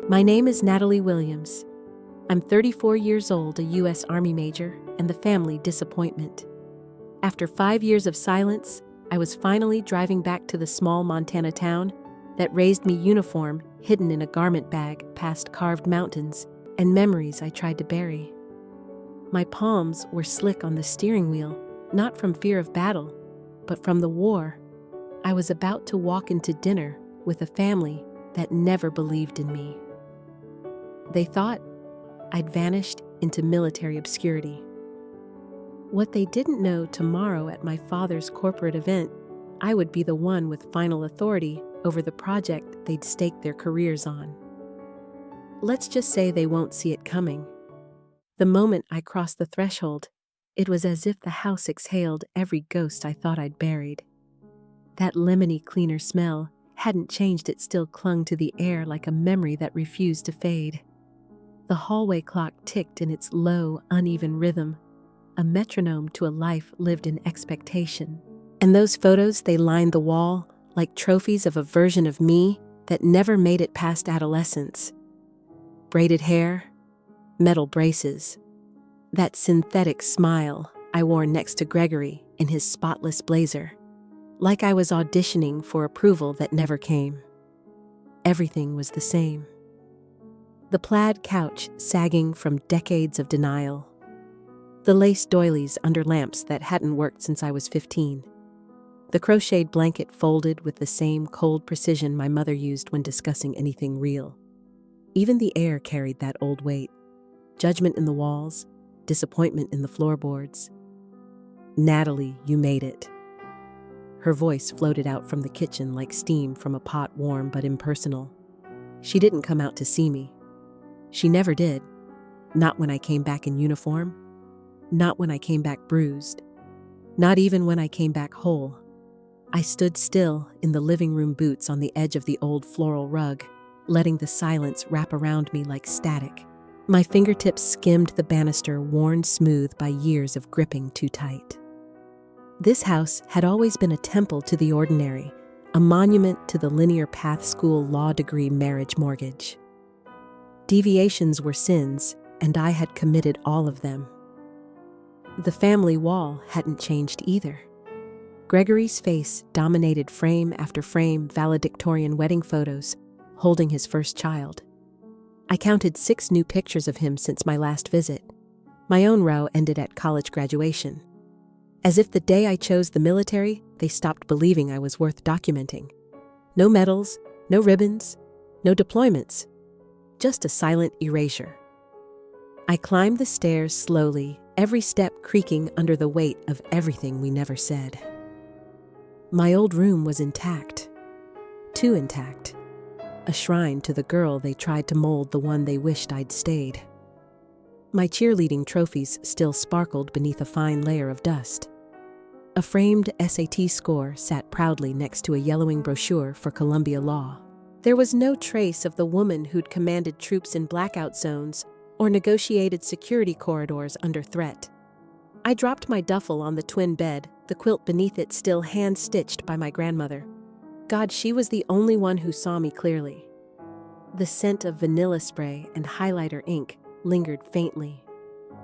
My name is Natalie Williams. I'm 34 years old, a U.S. Army major, and the family disappointment. After 5 years of silence, I was finally driving back to the small Montana town that raised me, uniform hidden in a garment bag, past carved mountains and memories I tried to bury. My palms were slick on the steering wheel, not from fear of battle, but from the war. I was about to walk into dinner with a family that never believed in me. They thought I'd vanished into military obscurity. What they didn't know, tomorrow at my father's corporate event, I would be the one with final authority over the project they'd staked their careers on. Let's just say they won't see it coming. The moment I crossed the threshold, it was as if the house exhaled every ghost I thought I'd buried. That lemony cleaner smell hadn't changed, it still clung to the air like a memory that refused to fade. The hallway clock ticked in its low, uneven rhythm, a metronome to a life lived in expectation. And those photos, they lined the wall like trophies of a version of me that never made it past adolescence. Braided hair, metal braces, that synthetic smile I wore next to Gregory in his spotless blazer, like I was auditioning for approval that never came. Everything was the same. The plaid couch sagging from decades of denial. The lace doilies under lamps that hadn't worked since I was 15. The crocheted blanket folded with the same cold precision my mother used when discussing anything real. Even the air carried that old weight. Judgment in the walls, disappointment in the floorboards. "Natalie, you made it." Her voice floated out from the kitchen like steam from a pot, warm but impersonal. She didn't come out to see me. She never did. Not when I came back in uniform. Not when I came back bruised. Not even when I came back whole. I stood still in the living room, boots on the edge of the old floral rug, letting the silence wrap around me like static. My fingertips skimmed the banister, worn smooth by years of gripping too tight. This house had always been a temple to the ordinary, a monument to the linear path, school, law degree, marriage, mortgage. Deviations were sins, and I had committed all of them. The family wall hadn't changed either. Gregory's face dominated frame after frame, valedictorian wedding photos, holding his first child. I counted 6 new pictures of him since my last visit. My own row ended at college graduation. As if the day I chose the military, they stopped believing I was worth documenting. No medals, no ribbons, no deployments, just a silent erasure. I climbed the stairs slowly, every step creaking under the weight of everything we never said. My old room was intact. Too intact. A shrine to the girl they tried to mold, the one they wished I'd stayed. My cheerleading trophies still sparkled beneath a fine layer of dust. A framed SAT score sat proudly next to a yellowing brochure for Columbia Law. There was no trace of the woman who'd commanded troops in blackout zones or negotiated security corridors under threat. I dropped my duffel on the twin bed, the quilt beneath it still hand-stitched by my grandmother. God, she was the only one who saw me clearly. The scent of vanilla spray and highlighter ink lingered faintly.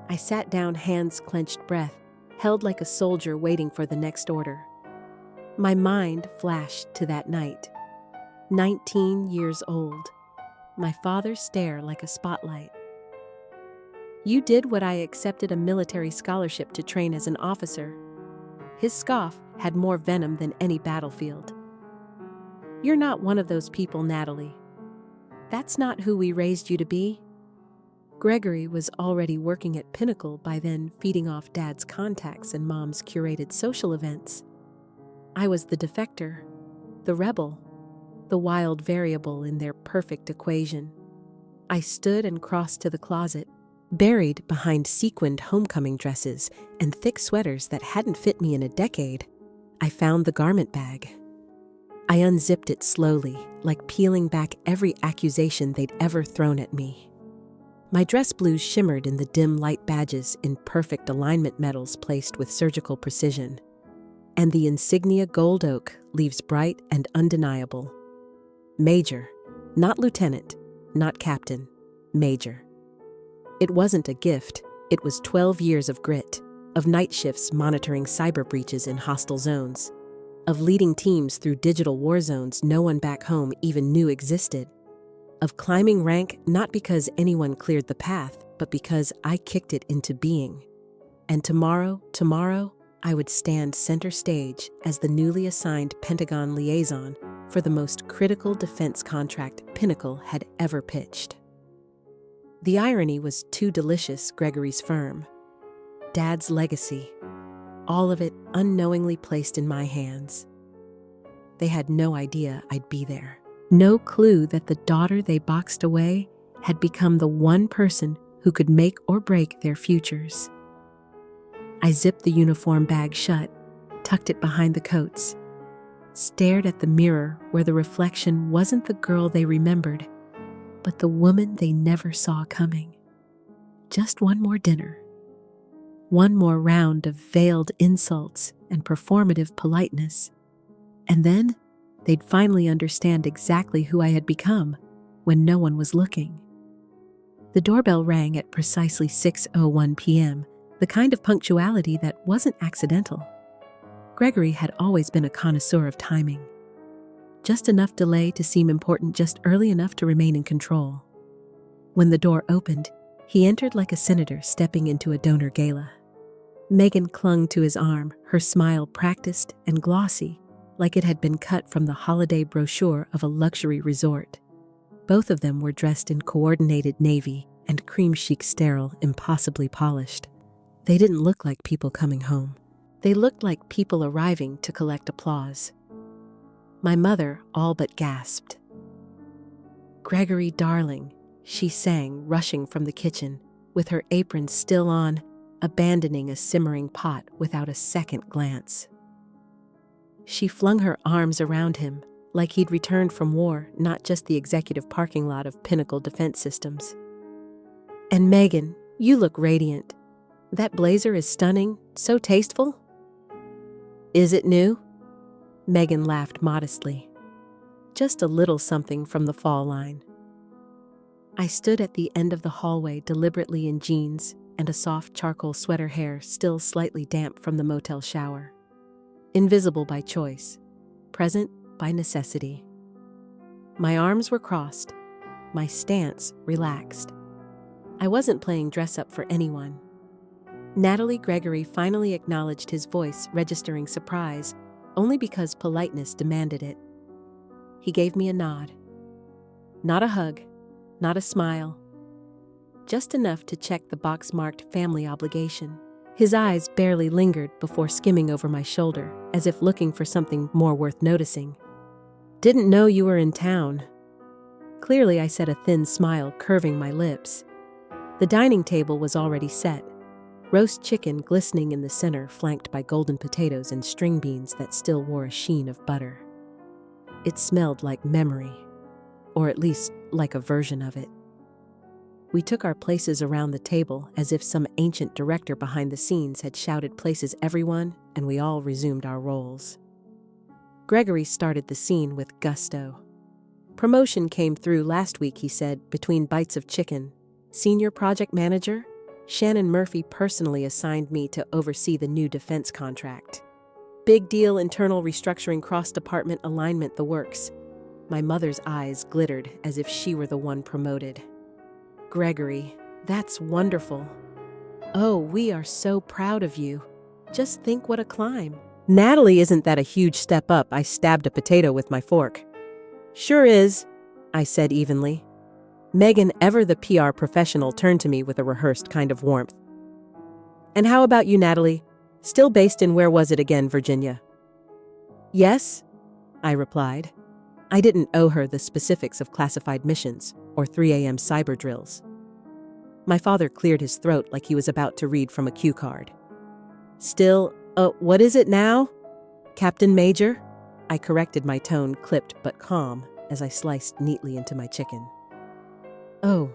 I sat down, hands clenched, breath held like a soldier waiting for the next order. My mind flashed to that night. 19 years old. My father's stare like a spotlight. "You did what I accepted a military scholarship to train as an officer." His scoff had more venom than any battlefield. "You're not one of those people, Natalie. That's not who we raised you to be." Gregory was already working at Pinnacle by then, feeding off Dad's contacts and Mom's curated social events. I was the defector, the rebel, the wild variable in their perfect equation. I stood and crossed to the closet, buried behind sequined homecoming dresses and thick sweaters that hadn't fit me in a decade. I found the garment bag. I unzipped it slowly, like peeling back every accusation they'd ever thrown at me. My dress blues shimmered in the dim light, badges in perfect alignment, medals placed with surgical precision. And the insignia, gold oak, leaves bright and undeniable. Major, not lieutenant, not captain, major. It wasn't a gift, it was 12 years of grit, of night shifts monitoring cyber breaches in hostile zones, of leading teams through digital war zones no one back home even knew existed, of climbing rank not because anyone cleared the path, but because I kicked it into being. And tomorrow, I would stand center stage as the newly assigned Pentagon liaison for the most critical defense contract Pinnacle had ever pitched. The irony was too delicious, Gregory's firm. Dad's legacy. All of it unknowingly placed in my hands. They had no idea I'd be there. No clue that the daughter they boxed away had become the one person who could make or break their futures. I zipped the uniform bag shut, tucked it behind the coats, stared at the mirror where the reflection wasn't the girl they remembered, but the woman they never saw coming. Just one more dinner. One more round of veiled insults and performative politeness. And then they'd finally understand exactly who I had become when no one was looking. The doorbell rang at precisely 6:01 p.m., the kind of punctuality that wasn't accidental. Gregory had always been a connoisseur of timing. Just enough delay to seem important, just early enough to remain in control. When the door opened, he entered like a senator stepping into a donor gala. Megan clung to his arm, her smile practiced and glossy, like it had been cut from the holiday brochure of a luxury resort. Both of them were dressed in coordinated navy and cream chic sterile, impossibly polished. They didn't look like people coming home. They looked like people arriving to collect applause. My mother all but gasped. "Gregory, darling," she sang, rushing from the kitchen, with her apron still on, abandoning a simmering pot without a second glance. She flung her arms around him, like he'd returned from war, not just the executive parking lot of Pinnacle Defense Systems. "And Megan, you look radiant. That blazer is stunning, so tasteful." "Is it new?" Megan laughed modestly. "Just a little something from the fall line." I stood at the end of the hallway deliberately in jeans and a soft charcoal sweater, hair still slightly damp from the motel shower. Invisible by choice, present by necessity. My arms were crossed, my stance relaxed. I wasn't playing dress-up for anyone. Natalie Gregory finally acknowledged his voice, registering surprise, only because politeness demanded it. He gave me a nod. Not a hug, not a smile. Just enough to check the box marked family obligation. His eyes barely lingered before skimming over my shoulder, as if looking for something more worth noticing. "Didn't know you were in town." Clearly, I said, a thin smile curving my lips. The dining table was already set. Roast chicken glistening in the center, flanked by golden potatoes and string beans that still wore a sheen of butter. It smelled like memory, or at least like a version of it. We took our places around the table as if some ancient director behind the scenes had shouted, "Places everyone," and we all resumed our roles. Gregory started the scene with gusto. "Promotion came through last week," he said, between bites of chicken. "Senior project manager? Shannon Murphy personally assigned me to oversee the new defense contract. Big deal, internal restructuring, cross-department alignment, the works." My mother's eyes glittered as if she were the one promoted. "Gregory, that's wonderful. Oh, we are so proud of you. Just think what a climb." "Natalie, isn't that a huge step up?" I stabbed a potato with my fork. "Sure is," I said evenly. Megan, ever the PR professional, turned to me with a rehearsed kind of warmth. "And how about you, Natalie? Still based in, where was it again, Virginia?" "Yes," I replied. I didn't owe her the specifics of classified missions or 3 a.m. cyber drills. My father cleared his throat like he was about to read from a cue card. "Still, what is it now? Captain Major?" I corrected, my tone clipped but calm as I sliced neatly into my chicken. "Oh."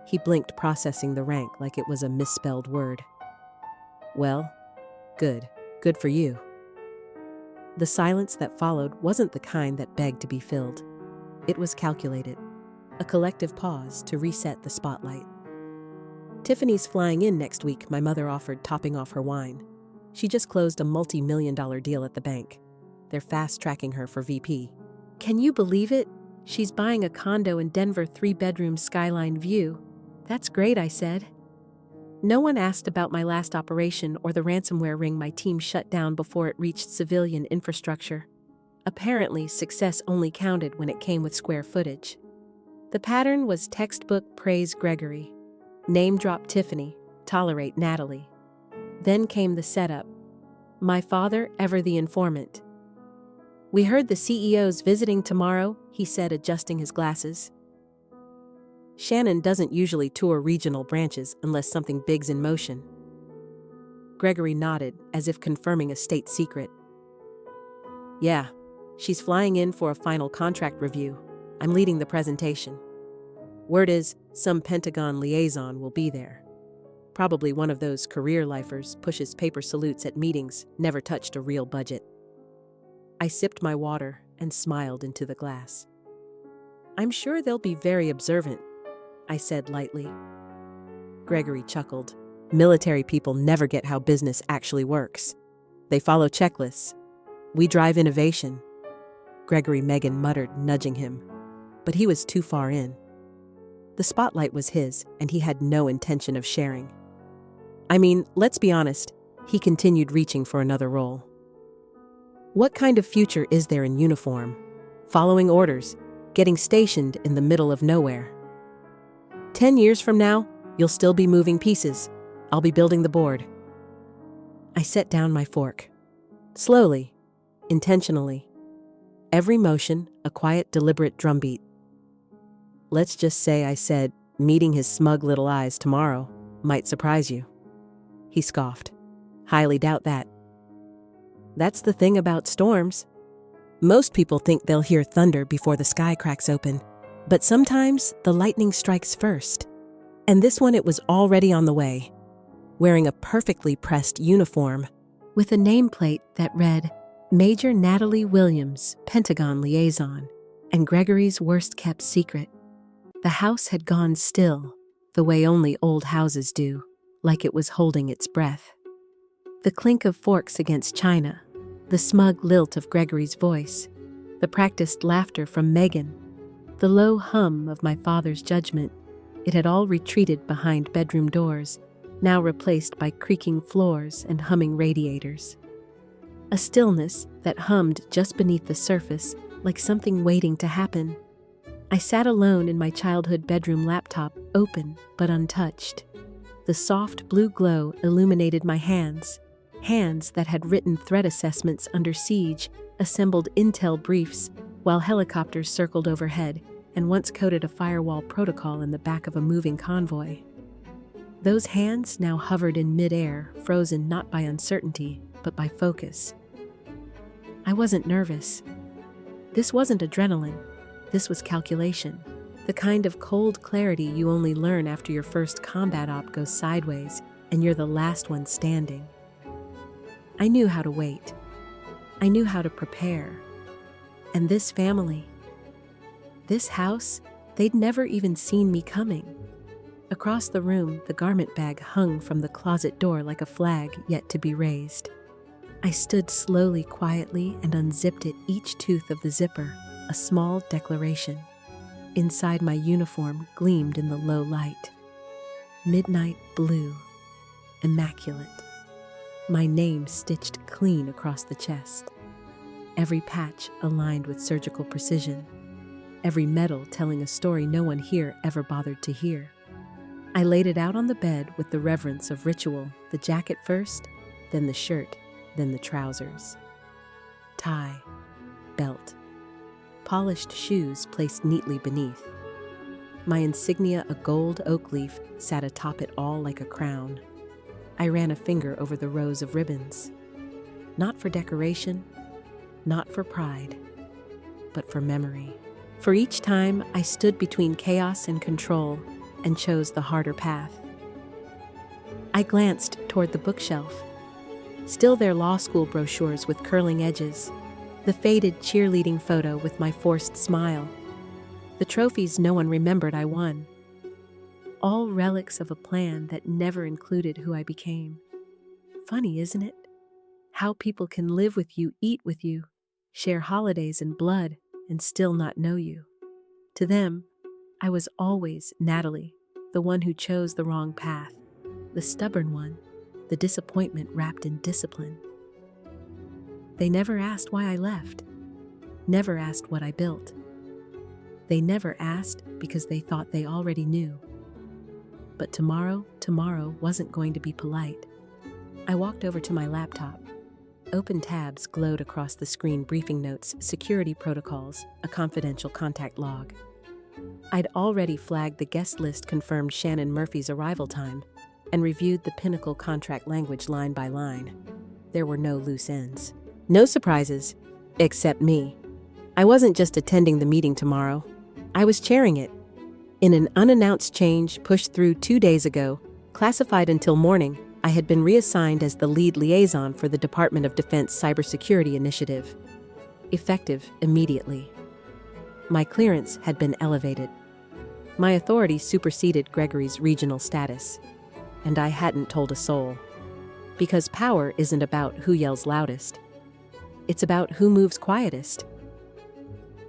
He blinked, processing the rank like it was a misspelled word. "Well, good for you." The silence that followed wasn't the kind that begged to be filled. It was calculated. a collective pause to reset the spotlight. Tiffany's flying in next week, my mother offered, topping off her wine. She just closed a multi-million-dollar deal at the bank. They're fast-tracking her for VP. Can you believe it? She's buying a condo in Denver, 3-bedroom skyline view. That's great, I said. No one asked about my last operation or the ransomware ring my team shut down before it reached civilian infrastructure. Apparently, success only counted when it came with square footage. The pattern was textbook praise Gregory, name drop Tiffany, tolerate Natalie. Then came the setup. My father, ever the informant. We heard the CEO's visiting tomorrow, he said, adjusting his glasses. Shannon doesn't usually tour regional branches unless something big's in motion. Gregory nodded, as if confirming a state secret. Yeah, she's flying in for a final contract review. I'm leading the presentation. Word is, some Pentagon liaison will be there. Probably one of those career lifers, pushes paper salutes at meetings, never touched a real budget. I sipped my water and smiled into the glass. I'm sure they'll be very observant, I said lightly. Gregory chuckled. Military people never get how business actually works. They follow checklists. We drive innovation. Gregory Megan muttered, nudging him. But he was too far in. The spotlight was his, and he had no intention of sharing. I mean, let's be honest, he continued, reaching for another role. What kind of future is there in uniform? Following orders, getting stationed in the middle of nowhere. 10 years from now, you'll still be moving pieces. I'll be building the board. I set down my fork. Slowly, intentionally. Every motion, a quiet, deliberate drumbeat. Let's just say, I said, meeting his smug little eyes tomorrow might surprise you. He scoffed. Highly doubt that. That's the thing about storms. Most people think they'll hear thunder before the sky cracks open, but sometimes the lightning strikes first. And this one, it was already on the way, wearing a perfectly pressed uniform with a nameplate that read, Major Natalie Williams, Pentagon Liaison, and Gregory's worst-kept secret. The house had gone still, the way only old houses do, like it was holding its breath. The clink of forks against china, the smug lilt of Gregory's voice, the practiced laughter from Megan, the low hum of my father's judgment, it had all retreated behind bedroom doors, now replaced by creaking floors and humming radiators. A stillness that hummed just beneath the surface, like something waiting to happen. I sat alone in my childhood bedroom laptop, open but untouched. The soft blue glow illuminated my hands that had written threat assessments under siege, assembled intel briefs, while helicopters circled overhead, and once coded a firewall protocol in the back of a moving convoy. Those hands now hovered in midair, frozen not by uncertainty, but by focus. I wasn't nervous. This wasn't adrenaline. This was calculation. The kind of cold clarity you only learn after your first combat op goes sideways and you're the last one standing. I knew how to wait. I knew how to prepare. And this family, this house, they'd never even seen me coming. Across the room, the garment bag hung from the closet door like a flag yet to be raised. I stood slowly, quietly, and unzipped it, each tooth of the zipper, a small declaration. Inside my uniform gleamed in the low light. Midnight blue, immaculate. My name stitched clean across the chest. Every patch aligned with surgical precision. Every medal telling a story no one here ever bothered to hear. I laid it out on the bed with the reverence of ritual, the jacket first, then the shirt, then the trousers. Tie, belt, polished shoes placed neatly beneath. My insignia, a gold oak leaf, sat atop it all like a crown. I ran a finger over the rows of ribbons. Not for decoration, not for pride, but for memory. For each time, I stood between chaos and control and chose the harder path. I glanced toward the bookshelf. Still their law school brochures with curling edges, the faded cheerleading photo with my forced smile, the trophies no one remembered I won. All relics of a plan that never included who I became. Funny, isn't it? How people can live with you, eat with you, share holidays and blood, and still not know you. To them, I was always Natalie, the one who chose the wrong path, the stubborn one, the disappointment wrapped in discipline. They never asked why I left, never asked what I built. They never asked because they thought they already knew. But tomorrow wasn't going to be polite. I walked over to my laptop. Open tabs glowed across the screen: briefing notes, security protocols, a confidential contact log. I'd already flagged the guest list, confirmed Shannon Murphy's arrival time, and reviewed the Pinnacle contract language line by line. There were no loose ends. No surprises, except me. I wasn't just attending the meeting tomorrow. I was chairing it. In an unannounced change pushed through 2 days ago, classified until morning, I had been reassigned as the lead liaison for the Department of Defense Cybersecurity Initiative. Effective immediately. My clearance had been elevated. My authority superseded Gregory's regional status. And I hadn't told a soul. Because power isn't about who yells loudest. It's about who moves quietest.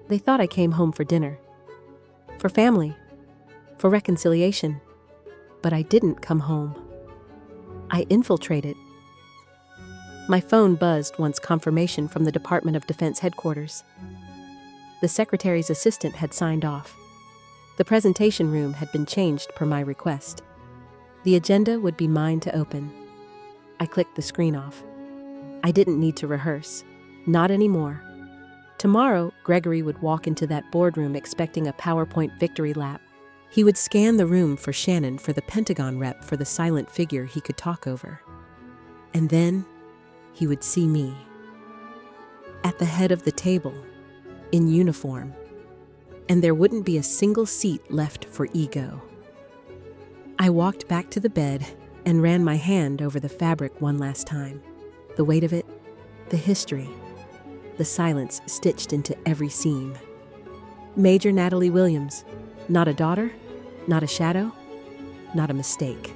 They thought I came home for dinner. For family. For reconciliation. But I didn't come home. I infiltrated. My phone buzzed once confirmation from the Department of Defense headquarters. The secretary's assistant had signed off. The presentation room had been changed per my request. The agenda would be mine to open. I clicked the screen off. I didn't need to rehearse. Not anymore. Tomorrow, Gregory would walk into that boardroom expecting a PowerPoint victory lap. He would scan the room for Shannon, for the Pentagon rep, for the silent figure he could talk over. And then, he would see me. At the head of the table, in uniform. And there wouldn't be a single seat left for ego. I walked back to the bed and ran my hand over the fabric one last time. The weight of it, the history, the silence stitched into every seam. Major Natalie Williams, not a daughter, not a shadow, not a mistake.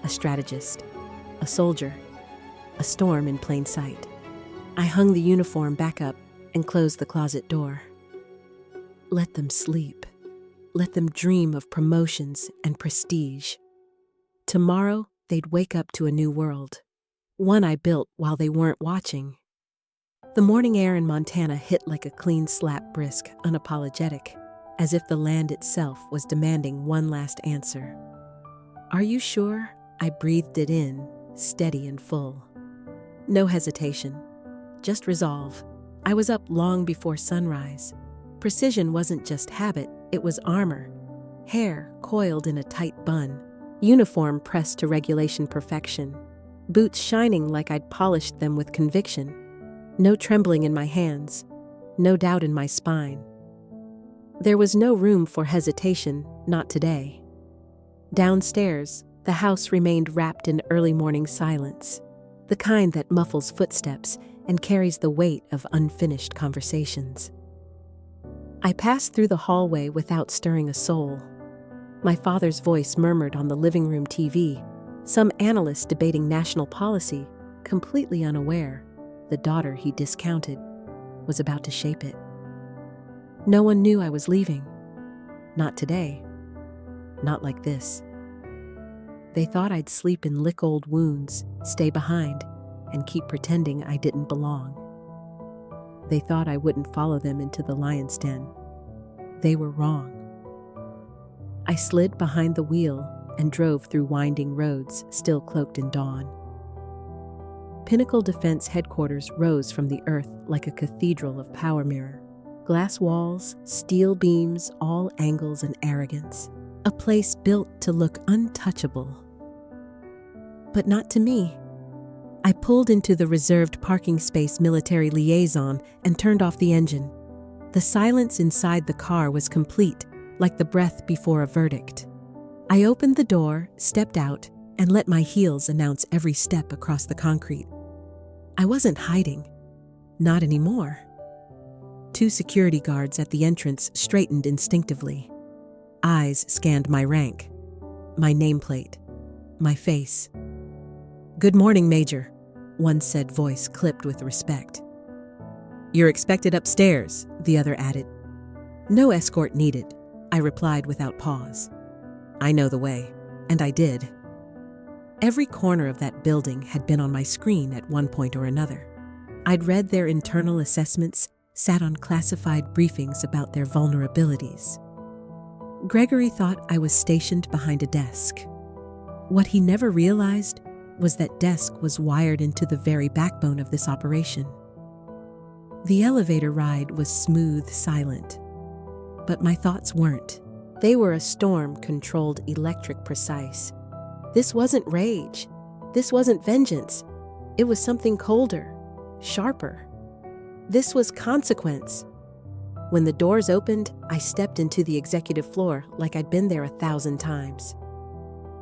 A strategist, a soldier, a storm in plain sight. I hung the uniform back up and closed the closet door. Let them sleep. Let them dream of promotions and prestige. Tomorrow, they'd wake up to a new world. One I built while they weren't watching. The morning air in Montana hit like a clean slap, brisk, unapologetic, as if the land itself was demanding one last answer. Are you sure? I breathed it in, steady and full. No hesitation, just resolve. I was up long before sunrise. Precision wasn't just habit, it was armor. Hair coiled in a tight bun. Uniform pressed to regulation perfection. Boots shining like I'd polished them with conviction. No trembling in my hands. No doubt in my spine. There was no room for hesitation, not today. Downstairs, the house remained wrapped in early morning silence. The kind that muffles footsteps and carries the weight of unfinished conversations. I passed through the hallway without stirring a soul. My father's voice murmured on the living room TV, some analyst debating national policy, completely unaware the daughter he discounted was about to shape it. No one knew I was leaving. Not today. Not like this. They thought I'd sleep and lick old wounds, stay behind, and keep pretending I didn't belong. They thought I wouldn't follow them into the lion's den. They were wrong. I slid behind the wheel and drove through winding roads still cloaked in dawn. Pinnacle Defense Headquarters rose from the earth like a cathedral of power mirror. Glass walls, steel beams, all angles and arrogance. A place built to look untouchable. But not to me. I pulled into the reserved parking space military liaison and turned off the engine. The silence inside the car was complete, like the breath before a verdict. I opened the door, stepped out, and let my heels announce every step across the concrete. I wasn't hiding. Not anymore. Two security guards at the entrance straightened instinctively. Eyes scanned my rank, my nameplate, my face. "Good morning, Major," one said, voice clipped with respect. "You're expected upstairs," the other added. "No escort needed," I replied without pause. "I know the way," and I did. Every corner of that building had been on my screen at one point or another. I'd read their internal assessments, sat on classified briefings about their vulnerabilities. Gregory thought I was stationed behind a desk. What he never realized was that desk was wired into the very backbone of this operation. The elevator ride was smooth, silent. But my thoughts weren't. They were a storm-controlled electric precise. This wasn't rage. This wasn't vengeance. It was something colder, sharper. This was consequence. When the doors opened, I stepped into the executive floor like I'd been there 1,000 times.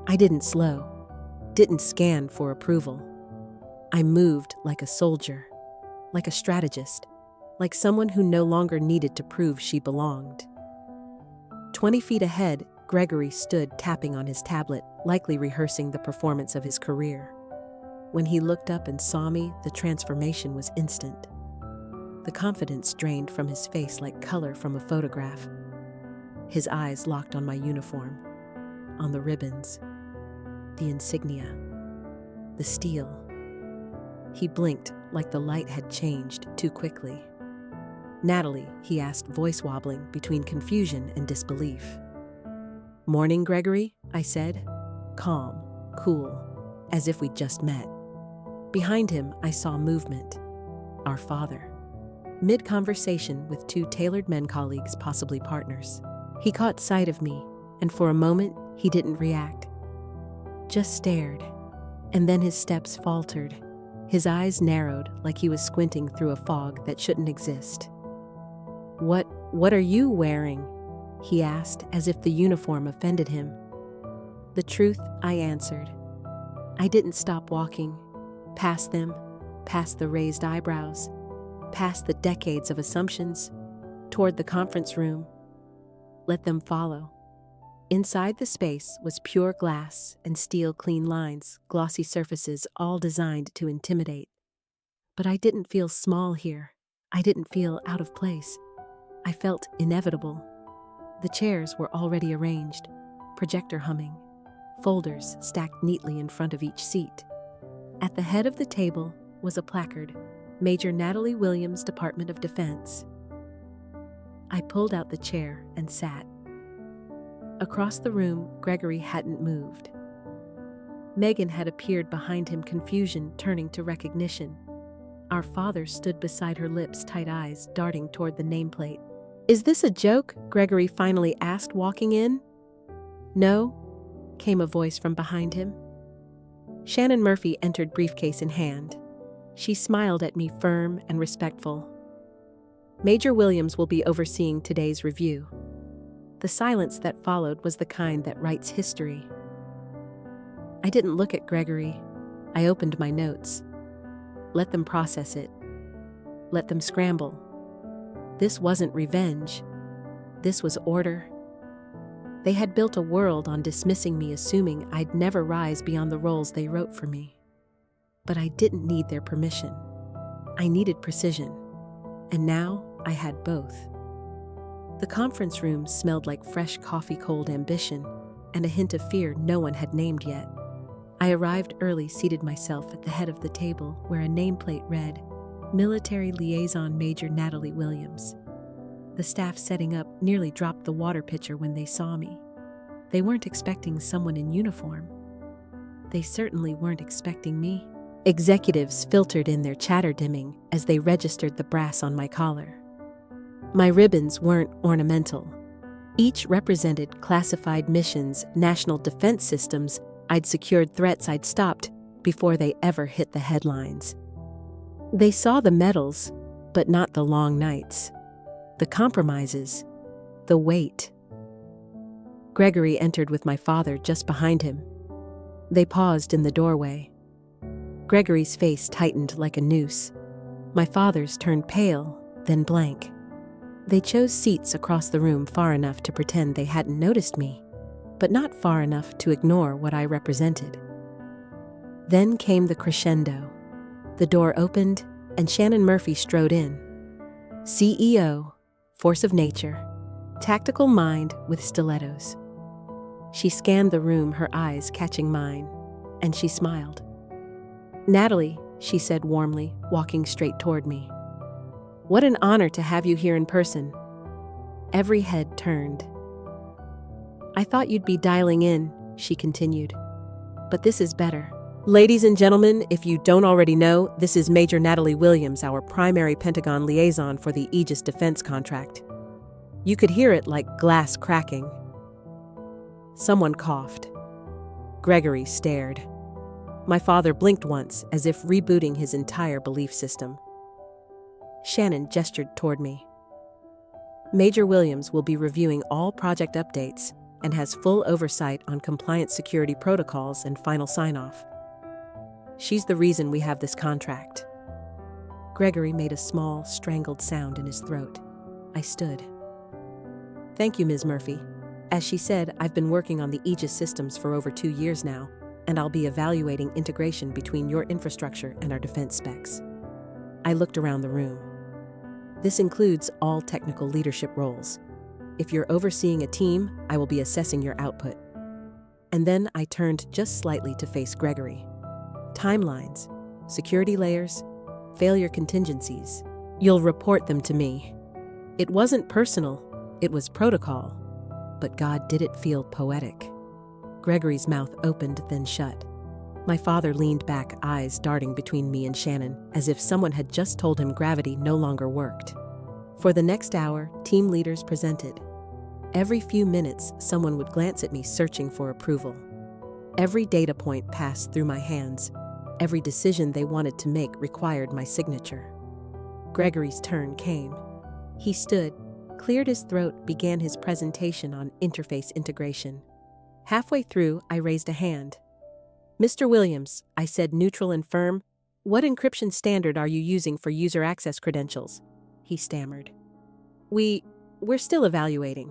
I didn't slow, didn't scan for approval. I moved like a soldier, like a strategist, like someone who no longer needed to prove she belonged. 20 feet ahead, Gregory stood tapping on his tablet, likely rehearsing the performance of his career. When he looked up and saw me, the transformation was instant. The confidence drained from his face like color from a photograph. His eyes locked on my uniform, on the ribbons, the insignia, the steel. He blinked like the light had changed too quickly. "Natalie," he asked, voice wobbling between confusion and disbelief. "Morning, Gregory," I said, calm, cool, as if we'd just met. Behind him, I saw movement. Our father. Mid-conversation with two tailored men colleagues, possibly partners. He caught sight of me, and for a moment, he didn't react. Just stared, and then his steps faltered. His eyes narrowed like he was squinting through a fog that shouldn't exist. What are you wearing?" he asked, as if the uniform offended him. "The truth," I answered. I didn't stop walking. Past them, past the raised eyebrows, past the decades of assumptions, toward the conference room. Let them follow. Inside the space was pure glass and steel clean lines, glossy surfaces, all designed to intimidate. But I didn't feel small here. I didn't feel out of place. I felt inevitable. The chairs were already arranged, projector humming, folders stacked neatly in front of each seat. At the head of the table was a placard, Major Natalie Williams, Department of Defense. I pulled out the chair and sat. Across the room, Gregory hadn't moved. Megan had appeared behind him, confusion turning to recognition. Our father stood beside her, lips tight, eyes darting toward the nameplate. "Is this a joke?" Gregory finally asked, walking in. "No," came a voice from behind him. Shannon Murphy entered, briefcase in hand. She smiled at me, firm and respectful. "Major Williams will be overseeing today's review." The silence that followed was the kind that writes history. I didn't look at Gregory. I opened my notes. Let them process it. Let them scramble. This wasn't revenge. This was order. They had built a world on dismissing me, assuming I'd never rise beyond the roles they wrote for me. But I didn't need their permission. I needed precision. And now I had both. The conference room smelled like fresh coffee, cold ambition, and a hint of fear no one had named yet. I arrived early, seated myself at the head of the table where a nameplate read, Military Liaison Major Natalie Williams. The staff setting up nearly dropped the water pitcher when they saw me. They weren't expecting someone in uniform. They certainly weren't expecting me. Executives filtered in, their chatter dimming as they registered the brass on my collar. My ribbons weren't ornamental. Each represented classified missions, national defense systems I'd secured, threats I'd stopped before they ever hit the headlines. They saw the medals, but not the long nights, the compromises, the weight. Gregory entered with my father just behind him. They paused in the doorway. Gregory's face tightened like a noose. My father's turned pale, then blank. They chose seats across the room far enough to pretend they hadn't noticed me, but not far enough to ignore what I represented. Then came the crescendo. The door opened, and Shannon Murphy strode in. CEO, force of nature, tactical mind with stilettos. She scanned the room, her eyes catching mine, and she smiled. "Natalie," she said warmly, walking straight toward me. "What an honor to have you here in person." Every head turned. "I thought you'd be dialing in," she continued. "But this is better." Ladies and gentlemen, if you don't already know, this is Major Natalie Williams, our primary Pentagon liaison for the Aegis defense contract. You could hear it like glass cracking. Someone coughed. Gregory stared. My father blinked once, as if rebooting his entire belief system. Shannon gestured toward me. "Major Williams will be reviewing all project updates and has full oversight on compliance security protocols and final sign-off. She's the reason we have this contract." Gregory made a small, strangled sound in his throat. I stood. "Thank you, Ms. Murphy. As she said, I've been working on the Aegis systems for over 2 years now, and I'll be evaluating integration between your infrastructure and our defense specs." I looked around the room. "This includes all technical leadership roles. If you're overseeing a team, I will be assessing your output." And then I turned just slightly to face Gregory. "Timelines, security layers, failure contingencies. You'll report them to me." It wasn't personal, it was protocol. But God, did it feel poetic. Gregory's mouth opened, then shut. My father leaned back, eyes darting between me and Shannon, as if someone had just told him gravity no longer worked. For the next hour, team leaders presented. Every few minutes, someone would glance at me, searching for approval. Every data point passed through my hands. Every decision they wanted to make required my signature. Gregory's turn came. He stood, cleared his throat, began his presentation on interface integration. Halfway through, I raised a hand. "Mr. Williams," I said, neutral and firm, "what encryption standard are you using for user access credentials?" He stammered. We're still evaluating."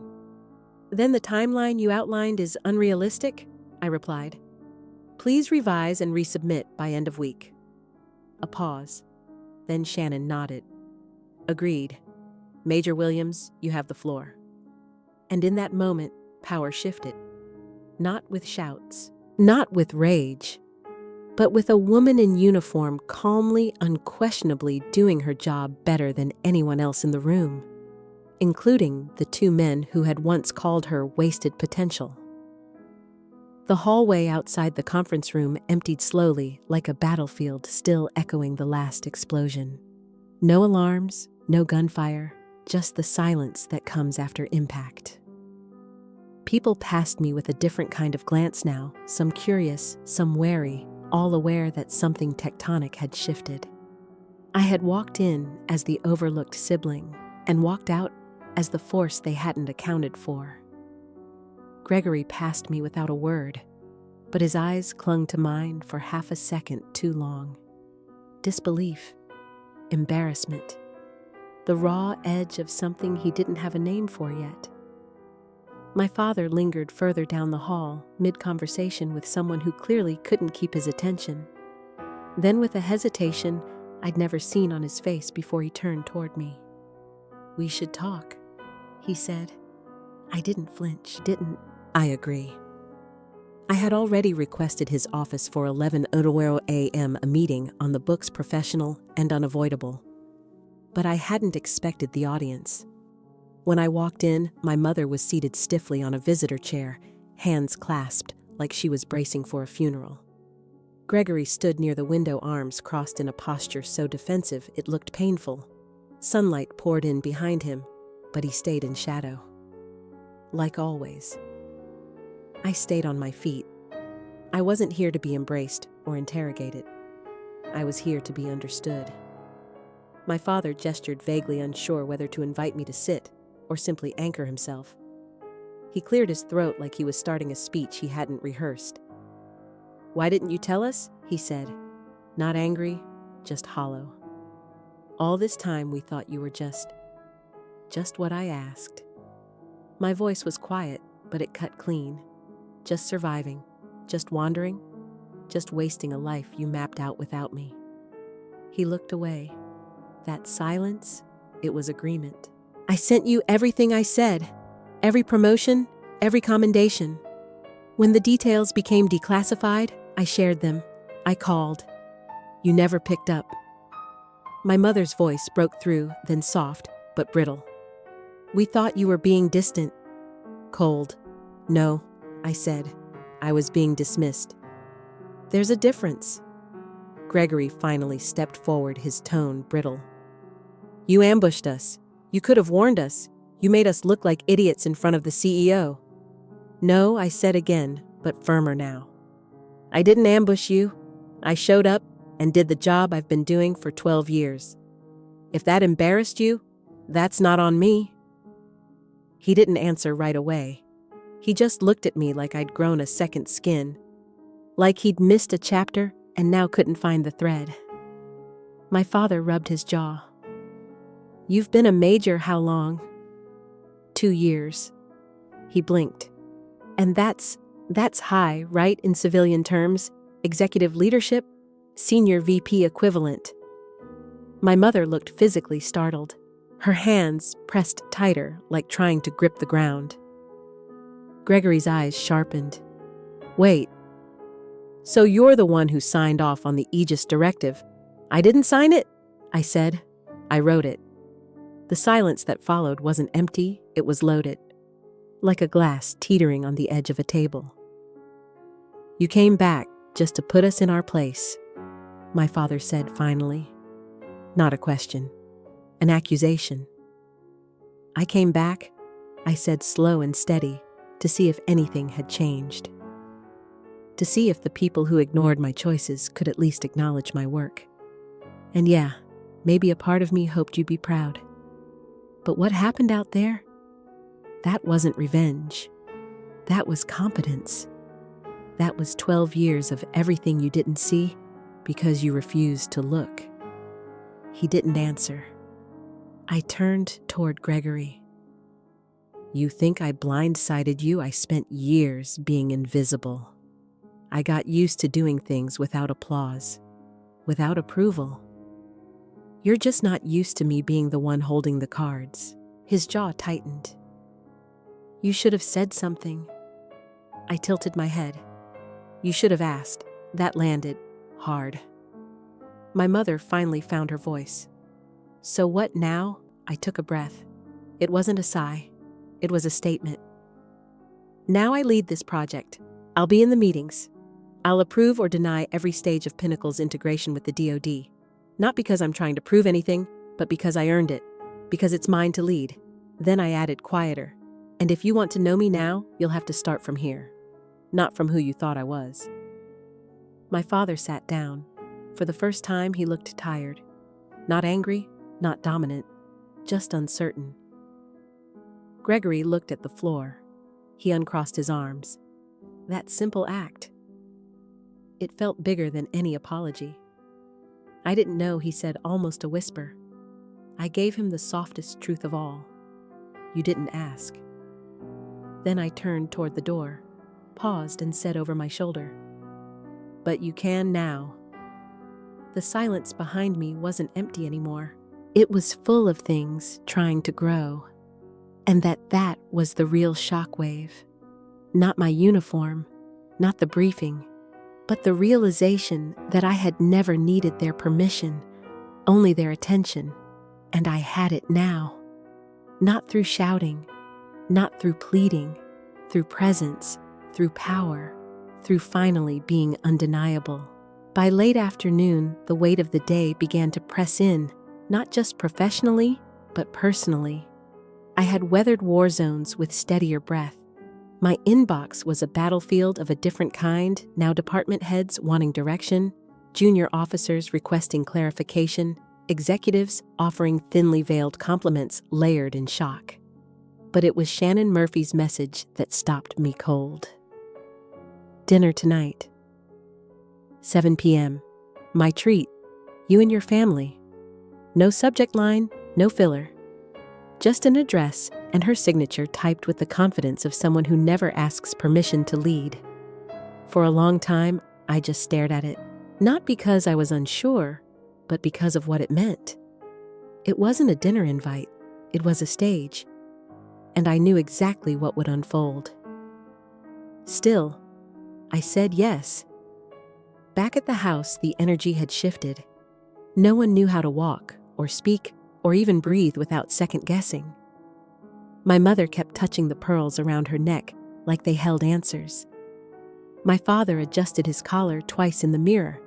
"Then the timeline you outlined is unrealistic?" I replied. "Please revise and resubmit by end of week." A pause. Then Shannon nodded. "Agreed. Major Williams, you have the floor." And in that moment, power shifted. Not with shouts, not with rage, but with a woman in uniform calmly, unquestionably doing her job better than anyone else in the room, including the 2 men who had once called her wasted potential. The hallway outside the conference room emptied slowly, like a battlefield still echoing the last explosion. No alarms, no gunfire, just the silence that comes after impact. People passed me with a different kind of glance now, some curious, some wary, all aware that something tectonic had shifted. I had walked in as the overlooked sibling, and walked out as the force they hadn't accounted for. Gregory passed me without a word, but his eyes clung to mine for half a second too long. Disbelief, embarrassment, the raw edge of something he didn't have a name for yet. My father lingered further down the hall, mid-conversation with someone who clearly couldn't keep his attention. Then, with a hesitation I'd never seen on his face before, he turned toward me. "We should talk," he said. I didn't flinch, didn't I agree. I had already requested his office for 11:00 a.m., a meeting on the books, professional and unavoidable. But I hadn't expected the audience. When I walked in, my mother was seated stiffly on a visitor chair, hands clasped like she was bracing for a funeral. Gregory stood near the window, arms crossed in a posture so defensive it looked painful. Sunlight poured in behind him, but he stayed in shadow. Like always. I stayed on my feet. I wasn't here to be embraced or interrogated. I was here to be understood. My father gestured, vaguely unsure whether to invite me to sit or simply anchor himself. He cleared his throat like he was starting a speech he hadn't rehearsed. "Why didn't you tell us?" he said. Not angry, just hollow. "All this time we thought you were just..." just what I asked. My voice was quiet, but it cut clean. Just surviving, just wandering, just wasting a life you mapped out without me. He looked away. That silence, it was agreement. I sent you everything I said, every promotion, every commendation. When the details became declassified, I shared them. I called. You never picked up. My mother's voice broke through, then soft, but brittle. We thought you were being distant. Cold. No, I said. I was being dismissed. There's a difference. Gregory finally stepped forward, his tone brittle. You ambushed us. You could have warned us. You made us look like idiots in front of the CEO. No, I said again, but firmer now. I didn't ambush you. I showed up and did the job I've been doing for 12 years. If that embarrassed you, that's not on me. He didn't answer right away. He just looked at me like I'd grown a second skin, like he'd missed a chapter and now couldn't find the thread. My father rubbed his jaw. You've been a major how long? 2 years. He blinked. And that's high, right, in civilian terms? Executive leadership? Senior VP equivalent. My mother looked physically startled. Her hands pressed tighter, like trying to grip the ground. Gregory's eyes sharpened. Wait. So you're the one who signed off on the Aegis directive? I didn't sign it, I said. I wrote it. The silence that followed wasn't empty, it was loaded, like a glass teetering on the edge of a table. You came back just to put us in our place, my father said finally. Not a question, an accusation. I came back, I said slow and steady, to see if anything had changed. To see if the people who ignored my choices could at least acknowledge my work. And yeah, maybe a part of me hoped you'd be proud. But what happened out there? That wasn't revenge. That was competence. That was 12 years of everything you didn't see because you refused to look. He didn't answer. I turned toward Gregory. You think I blindsided you? I spent years being invisible. I got used to doing things without applause, without approval. You're just not used to me being the one holding the cards. His jaw tightened. You should have said something. I tilted my head. You should have asked. That landed hard. My mother finally found her voice. So what now? I took a breath. It wasn't a sigh. It was a statement. Now I lead this project. I'll be in the meetings. I'll approve or deny every stage of Pinnacle's integration with the DoD. Not because I'm trying to prove anything, but because I earned it. Because it's mine to lead. Then I added quieter. And if you want to know me now, you'll have to start from here. Not from who you thought I was. My father sat down. For the first time, he looked tired. Not angry, not dominant, just uncertain. Gregory looked at the floor. He uncrossed his arms. That simple act. It felt bigger than any apology. I didn't know, he said, almost a whisper. I gave him the softest truth of all. You didn't ask. Then I turned toward the door, paused and said over my shoulder, but you can now. The silence behind me wasn't empty anymore. It was full of things trying to grow. And that was the real shockwave. Not my uniform, not the briefing, but the realization that I had never needed their permission, only their attention, and I had it now. Not through shouting, not through pleading, through presence, through power, through finally being undeniable. By late afternoon, the weight of the day began to press in, not just professionally, but personally. I had weathered war zones with steadier breath. My inbox was a battlefield of a different kind, now department heads wanting direction, junior officers requesting clarification, executives offering thinly veiled compliments layered in shock. But it was Shannon Murphy's message that stopped me cold. Dinner tonight. 7 p.m. My treat. You and your family. No subject line, no filler. Just an address and her signature typed with the confidence of someone who never asks permission to lead. For a long time, I just stared at it, not because I was unsure, but because of what it meant. It wasn't a dinner invite, it was a stage, and I knew exactly what would unfold. Still, I said yes. Back at the house, the energy had shifted. No one knew how to walk, or speak, or even breathe without second-guessing. My mother kept touching the pearls around her neck like they held answers. My father adjusted his collar twice in the mirror,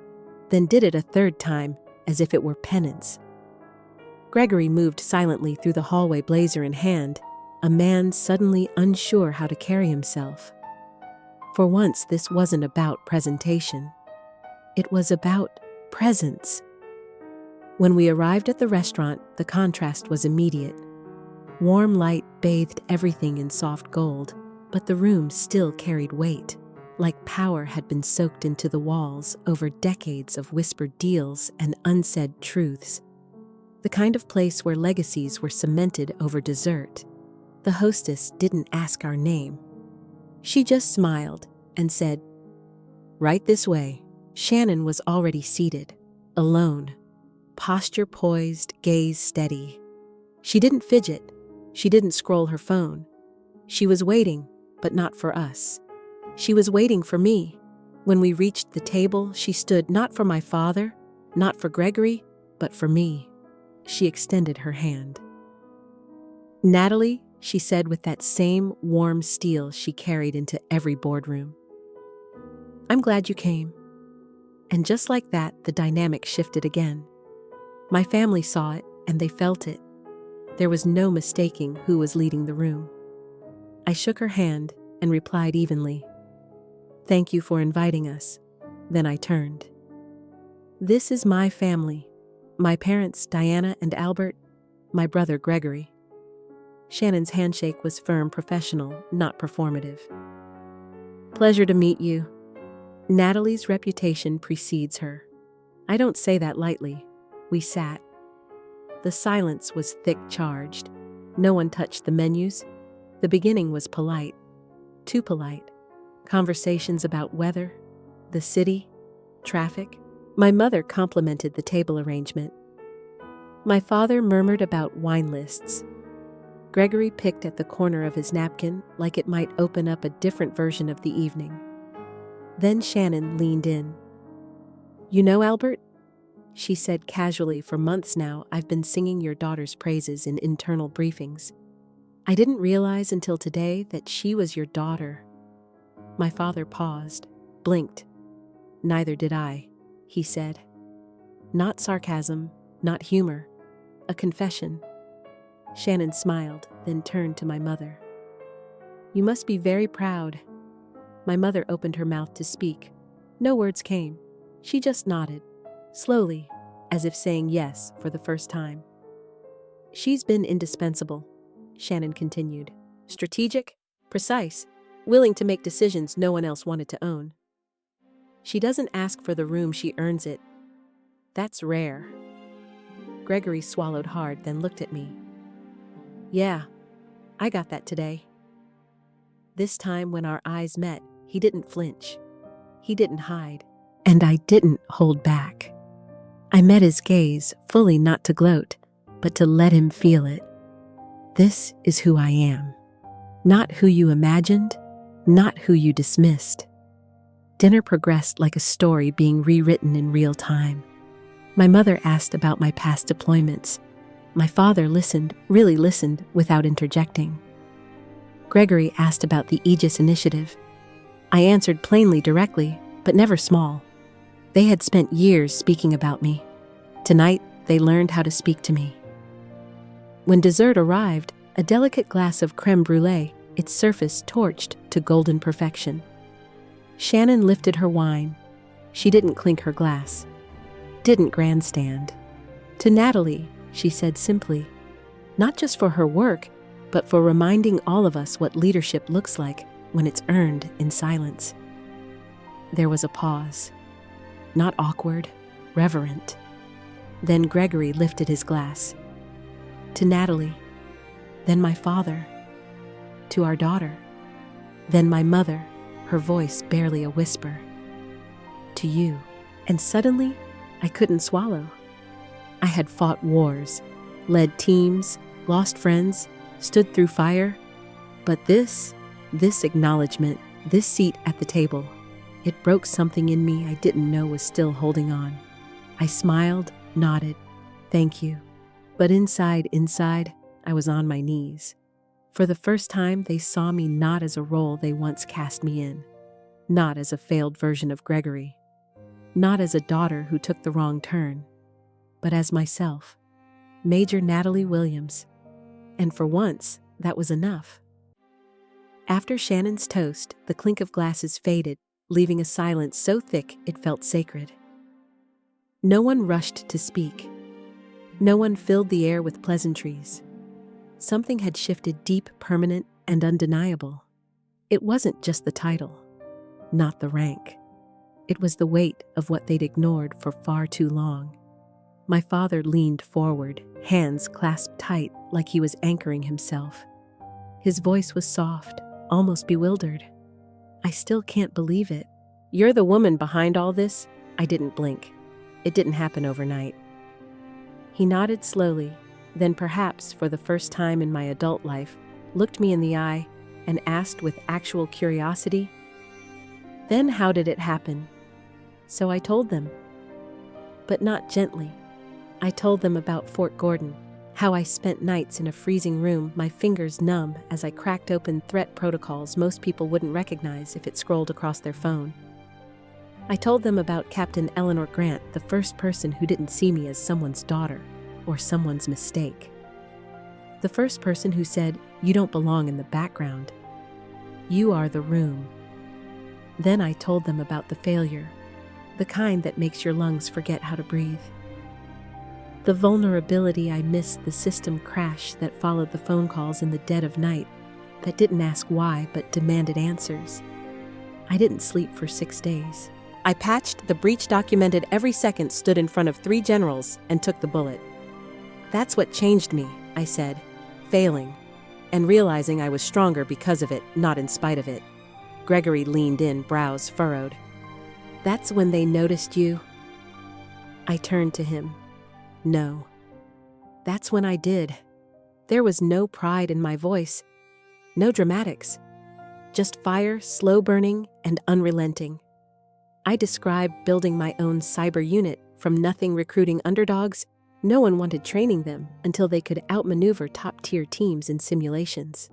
then did it a third time as if it were penance. Gregory moved silently through the hallway, blazer in hand, a man suddenly unsure how to carry himself. For once, this wasn't about presentation. It was about presence. When we arrived at the restaurant, the contrast was immediate. Warm light bathed everything in soft gold, but the room still carried weight, like power had been soaked into the walls over decades of whispered deals and unsaid truths. The kind of place where legacies were cemented over dessert. The hostess didn't ask our name. She just smiled and said, "Right this way." Shannon was already seated, alone, posture poised, gaze steady. She didn't fidget. She didn't scroll her phone. She was waiting, but not for us. She was waiting for me. When we reached the table, she stood not for my father, not for Gregory, but for me. She extended her hand. "Natalie," she said with that same warm steel she carried into every boardroom. "I'm glad you came." And just like that, the dynamic shifted again. My family saw it, and they felt it. There was no mistaking who was leading the room. I shook her hand and replied evenly, "Thank you for inviting us." Then I turned. "This is my family. My parents, Diana and Albert, my brother Gregory." Shannon's handshake was firm, professional, not performative. "Pleasure to meet you." Natalie's reputation precedes her. I don't say that lightly. We sat. The silence was thick, charged. No one touched the menus. The beginning was polite. Too polite. Conversations about weather, the city, traffic. My mother complimented the table arrangement. My father murmured about wine lists. Gregory picked at the corner of his napkin like it might open up a different version of the evening. Then Shannon leaned in. "You know, Albert," she said casually, "for months now I've been singing your daughter's praises in internal briefings. I didn't realize until today that she was your daughter." My father paused, blinked. "Neither did I," he said. Not sarcasm, not humor, a confession. Shannon smiled, then turned to my mother. "You must be very proud." My mother opened her mouth to speak. No words came. She just nodded, slowly, as if saying yes for the first time. "She's been indispensable," Shannon continued. "Strategic, precise, willing to make decisions no one else wanted to own. She doesn't ask for the room, she earns it. That's rare." Gregory swallowed hard, then looked at me. "Yeah, I got that today." This time when our eyes met, he didn't flinch. He didn't hide. And I didn't hold back. I met his gaze, fully not to gloat, but to let him feel it. This is who I am. Not who you imagined, not who you dismissed. Dinner progressed like a story being rewritten in real time. My mother asked about my past deployments. My father listened, really listened, without interjecting. Gregory asked about the Aegis initiative. I answered plainly, directly, but never small. They had spent years speaking about me. Tonight, they learned how to speak to me. When dessert arrived, a delicate glass of creme brulee, its surface torched to golden perfection. Shannon lifted her wine. She didn't clink her glass. Didn't grandstand. To Natalie, she said simply, not just for her work, but for reminding all of us what leadership looks like when it's earned in silence. There was a pause. Not awkward, reverent. Then Gregory lifted his glass. To Natalie. then my father, to our daughter, then my mother, her voice barely a whisper, to you. And suddenly, I couldn't swallow. I had fought wars, led teams, lost friends, stood through fire, but this acknowledgement, this seat at the table, it broke something in me I didn't know was still holding on. I smiled, nodded, thank you. But inside, I was on my knees. For the first time, they saw me not as a role they once cast me in, not as a failed version of Gregory, not as a daughter who took the wrong turn, but as myself, Major Natalie Williams. And for once, that was enough. After Shannon's toast, the clink of glasses faded, leaving a silence so thick it felt sacred. No one rushed to speak. No one filled the air with pleasantries. Something had shifted deep, permanent, and undeniable. It wasn't just the title, not the rank. It was the weight of what they'd ignored for far too long. My father leaned forward, hands clasped tight like he was anchoring himself. His voice was soft, almost bewildered. I still can't believe it. You're the woman behind all this? I didn't blink. It didn't happen overnight. He nodded slowly, then perhaps for the first time in my adult life, looked me in the eye and asked with actual curiosity, "Then how did it happen?" So I told them. But not gently. I told them about Fort Gordon, how I spent nights in a freezing room, my fingers numb as I cracked open threat protocols most people wouldn't recognize if it scrolled across their phone. I told them about Captain Eleanor Grant, the first person who didn't see me as someone's daughter or someone's mistake. The first person who said, "You don't belong in the background. You are the room." Then I told them about the failure, the kind that makes your lungs forget how to breathe. The vulnerability I missed, the system crash that followed the phone calls in the dead of night, that didn't ask why but demanded answers. I didn't sleep for 6 days. I patched the breach, documented every second, stood in front of 3 generals, and took the bullet. That's what changed me, I said, failing, and realizing I was stronger because of it, not in spite of it. Gregory leaned in, brows furrowed. That's when they noticed you? I turned to him. No. That's when I did. There was no pride in my voice, no dramatics, just fire, slow burning and unrelenting. I described building my own cyber unit from nothing, recruiting underdogs. No one wanted training them until they could outmaneuver top-tier teams in simulations.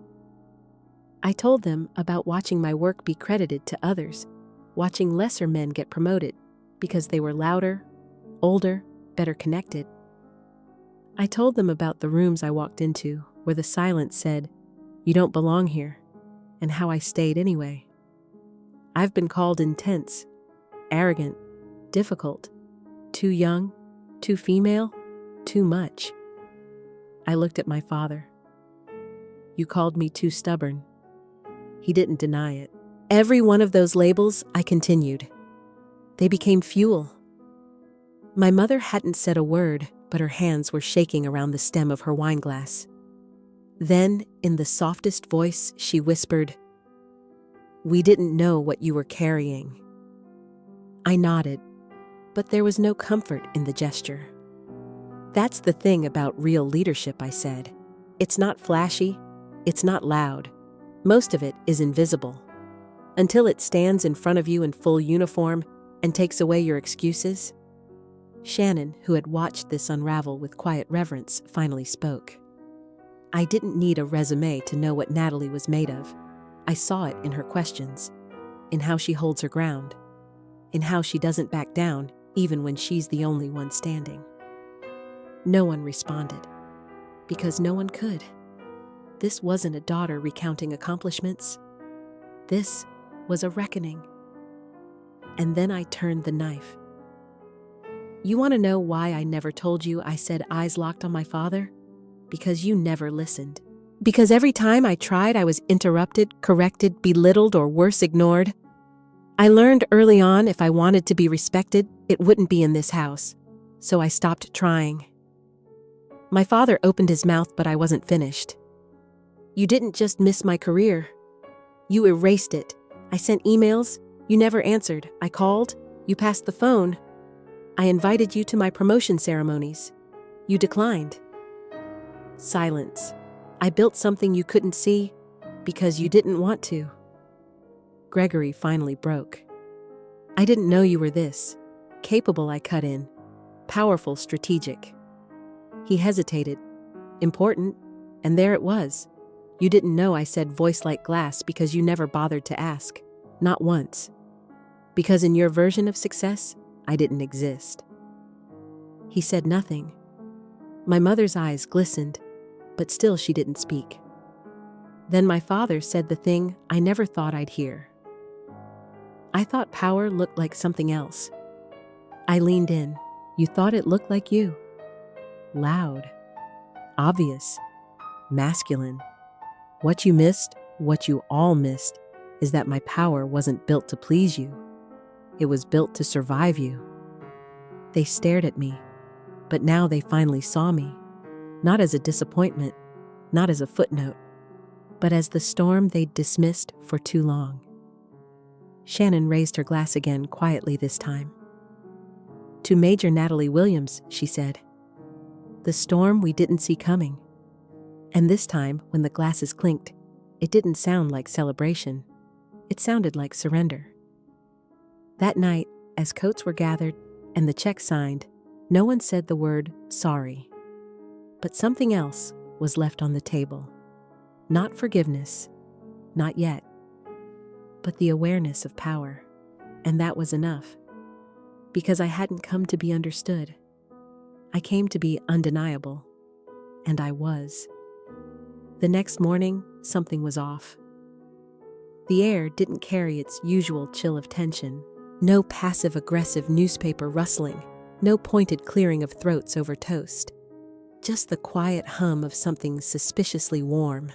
I told them about watching my work be credited to others, watching lesser men get promoted because they were louder, older, better connected. I told them about the rooms I walked into where the silence said, "You don't belong here," and how I stayed anyway. I've been called intense, arrogant, difficult, too young, too female, too much. I looked at my father. You called me too stubborn. He didn't deny it. Every one of those labels, I continued. They became fuel. My mother hadn't said a word, but her hands were shaking around the stem of her wineglass. Then, in the softest voice, she whispered, "We didn't know what you were carrying." I nodded, but there was no comfort in the gesture. That's the thing about real leadership, I said. It's not flashy, it's not loud. Most of it is invisible. Until it stands in front of you in full uniform and takes away your excuses. Shannon, who had watched this unravel with quiet reverence, finally spoke. I didn't need a resume to know what Natalie was made of. I saw it in her questions, in how she holds her ground, in how she doesn't back down even when she's the only one standing. No one responded, because no one could. This wasn't a daughter recounting accomplishments. This was a reckoning. And then I turned the knife. You want to know why I never told you? I said, eyes locked on my father. Because you never listened. Because every time I tried, I was interrupted, corrected, belittled, or worse, ignored. I learned early on if I wanted to be respected, it wouldn't be in this house. So I stopped trying. My father opened his mouth, but I wasn't finished. You didn't just miss my career. You erased it. I sent emails. You never answered. I called. You passed the phone. I invited you to my promotion ceremonies. You declined. Silence. I built something you couldn't see because you didn't want to. Gregory finally broke. I didn't know you were this capable, I cut in. Powerful, strategic. He hesitated. Important. And there it was. You didn't know, I said, voice like glass, because you never bothered to ask. Not once. Because in your version of success, I didn't exist. He said nothing. My mother's eyes glistened, but still she didn't speak. Then my father said the thing I never thought I'd hear. I thought power looked like something else. I leaned in. You thought it looked like you. Loud. Obvious. Masculine. What you missed, what you all missed, is that my power wasn't built to please you. It was built to survive you. They stared at me, but now they finally saw me. Not as a disappointment, not as a footnote, but as the storm they'd dismissed for too long. Shannon raised her glass again, quietly this time. To Major Natalie Williams, she said. The storm we didn't see coming. And this time, when the glasses clinked, it didn't sound like celebration. It sounded like surrender. That night, as coats were gathered and the check signed, no one said the word sorry. But something else was left on the table. Not forgiveness, not yet, but the awareness of power. And that was enough. Because I hadn't come to be understood. I came to be undeniable. And I was. The next morning, something was off. The air didn't carry its usual chill of tension. No passive-aggressive newspaper rustling. No pointed clearing of throats over toast. Just the quiet hum of something suspiciously warm.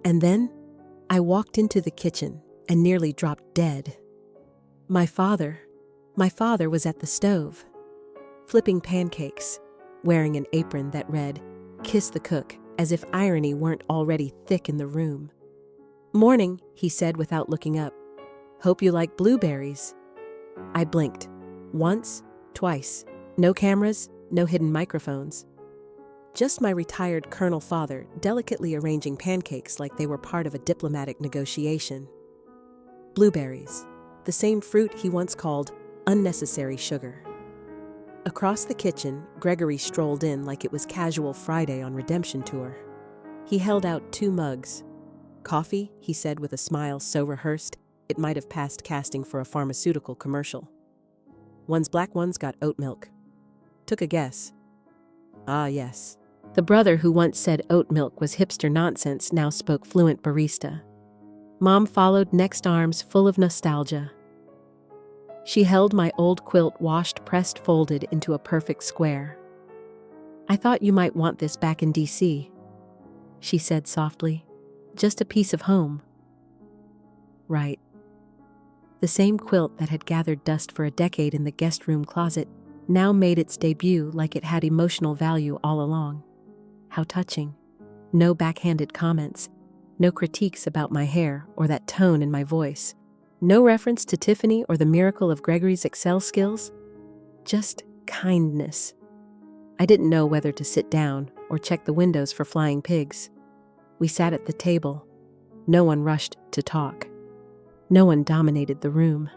And then, I walked into the kitchen and nearly dropped dead. My father was at the stove, flipping pancakes, wearing an apron that read, "Kiss the cook," as if irony weren't already thick in the room. "Morning," he said without looking up. "Hope you like blueberries." I blinked. Once, twice. No cameras, no hidden microphones. Just my retired colonel father delicately arranging pancakes like they were part of a diplomatic negotiation. Blueberries, the same fruit he once called unnecessary sugar. Across the kitchen, Gregory strolled in like it was casual Friday on redemption tour. He held out 2 mugs. "Coffee," he said with a smile so rehearsed, it might have passed casting for a pharmaceutical commercial. "One's black, one's got oat milk." Took a guess. Ah, yes. The brother who once said oat milk was hipster nonsense now spoke fluent barista. Mom followed, next, arms full of nostalgia. She held my old quilt, washed, pressed, folded into a perfect square. "I thought you might want this back in D.C., she said softly. "Just a piece of home." Right. The same quilt that had gathered dust for a decade in the guest room closet now made its debut like it had emotional value all along. How touching. No backhanded comments, no critiques about my hair or that tone in my voice. No reference to Tiffany or the miracle of Gregory's Excel skills. Just kindness. I didn't know whether to sit down or check the windows for flying pigs. We sat at the table. No one rushed to talk. No one dominated the room.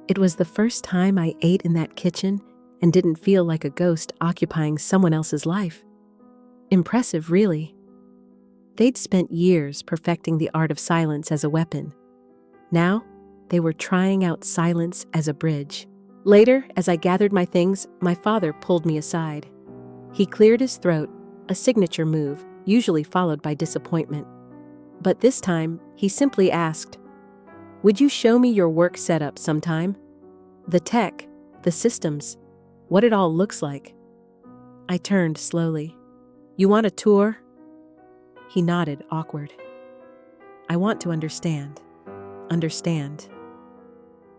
It was the first time I ate in that kitchen and didn't feel like a ghost occupying someone else's life. Impressive, really. They'd spent years perfecting the art of silence as a weapon. Now, they were trying out silence as a bridge. Later, as I gathered my things, my father pulled me aside. He cleared his throat, a signature move, usually followed by disappointment. But this time, he simply asked, "Would you show me your work setup sometime? The tech, the systems, what it all looks like." I turned slowly. "You want a tour?" He nodded, awkward. "I want to understand. Understand."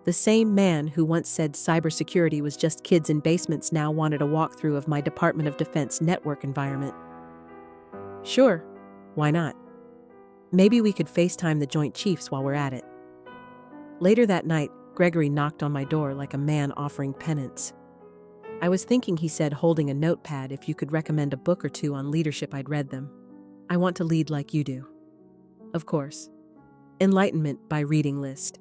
The same man who once said cybersecurity was just kids in basements now wanted a walkthrough of my Department of Defense network environment. "Sure. Why not? Maybe we could FaceTime the Joint Chiefs while we're at it. Later that night, Gregory knocked on my door like a man offering penance. I was thinking, he said, holding a notepad, if you could recommend a book or two on leadership, I'd read them. I want to lead like you do. Of course. Enlightenment by reading list.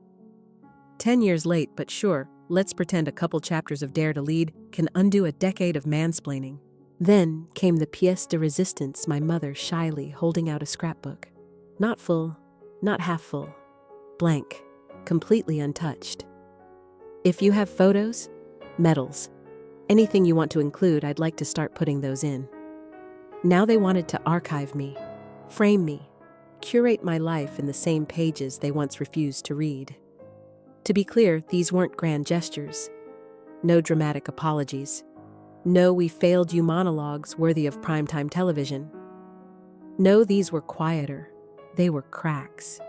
10 years late, but sure, let's pretend a couple chapters of Dare to Lead can undo a decade of mansplaining. Then came the pièce de résistance, my mother shyly holding out a scrapbook. Not full, not half full. Blank, completely untouched. If you have photos, medals, anything you want to include, I'd like to start putting those in. Now they wanted to archive me, frame me, curate my life in the same pages they once refused to read. To be clear, these weren't grand gestures. No dramatic apologies. No "we failed you" monologues worthy of primetime television. No, these were quieter. They were cracks.